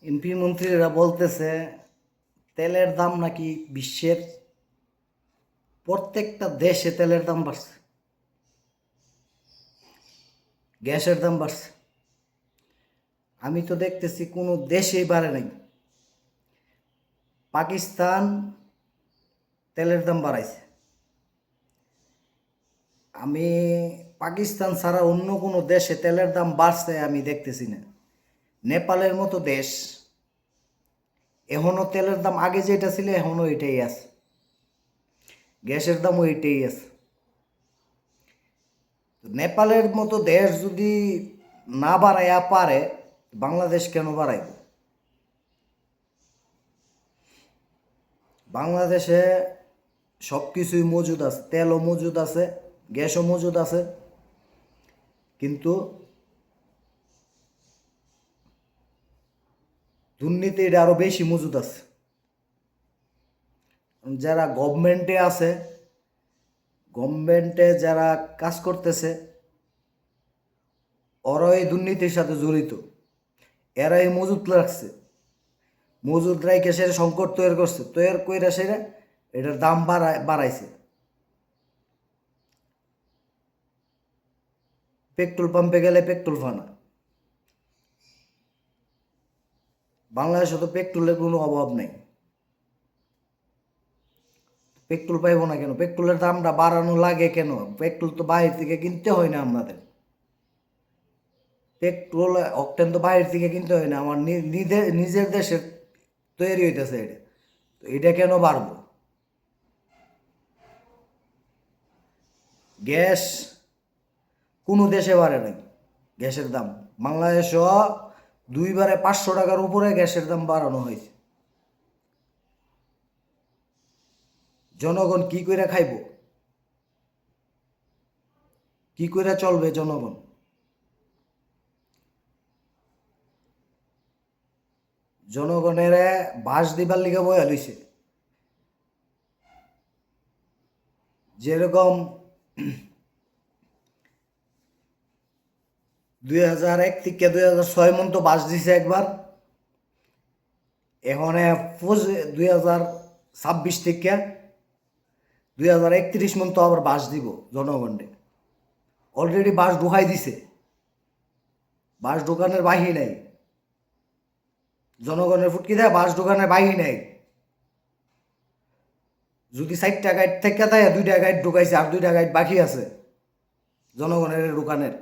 MP মন্ত্রীরা বলতেছে তেলের দাম নাকি বিশ্বের প্রত্যেকটা দেশে তেলের দাম বাড়ছে, গ্যাসের দাম বাড়ছে। আমি তো দেখতেছি কোনো দেশেই বাড়ে নাই। পাকিস্তান তেলের দাম বাড়াইছে। আমি পাকিস্তান ছাড়া অন্য কোনো দেশে তেলের দাম বাড়ছে আমি দেখতেছি না। নেপালের মতো দেশ এখনও তেলের দাম আগে যেটা ছিল এখনও এটাই আছে, গ্যাসের দামও এটাই আছে। নেপালের মতো দেশ যদি না বাড়াইয়া পারে, বাংলাদেশ কেন বাড়াইব? বাংলাদেশে সব কিছুই মজুদ আছে, তেলও মজুদ আছে, গ্যাসও মজুদ আছে, কিন্তু দুর্নীতি এটা আরও বেশি মজুদ আছে। যারা গভর্নমেন্টে আছে, গভর্নমেন্টে যারা কাজ করতেছে, ওরা এই দুর্নীতির সাথে জড়িত, এরাই মজুদ রাখছে, মজুদ রাইকে সেটা সংকট তৈরি করছে, তৈরি করে সেটা এটার দাম বাড়াইছে। পেট্রোল পাম্পে গেলে পেট্রোল ফানা। বাংলাদেশে তো পেট্রোলের কোনো অভাব নেই, পেট্রোল পাইব না কেন? পেট্রোলের দামটা বাড়ানো লাগে কেন? পেট্রোল তো বাইরে থেকে কিনতে হয় না আমাদের। পেট্রোল অকটেন তো বাইরের থেকে কিনতে হয় না, আমার নিজের দেশের তৈরি হইতেছে এটা। তো এটা কেন বাড়বো? গ্যাস কোনো দেশে বাড়ে নাই গ্যাসের দাম। বাংলাদেশও 2বারে 500 টাকার উপরে গ্যাসের দাম বাড়ানো হয়েছে। জনগণ কি করে খাইব? কি করে চলবে জনগণ? জনগণের বাস দিবার লিগে বয়া লইছে। যেরকম 2001 থেকে 2006 মন তো বাস দিছে একবার, এখন 2026 থেকে 2031 মন তো আবার বাস দিব জনগণে। অলরেডি বাস ঢুকাই দিছে, বাস ঢোকানোর বাহি নাই। জনগণের ফুটকি দেয় বাস ঢোকানোর বাহি নাই। যদি 4টা গাইড থেকে থাকে 2টা গাইড ঢুকাইছে, আর 2টা গাইড বাকি আছে জনগণের ঢুকানের।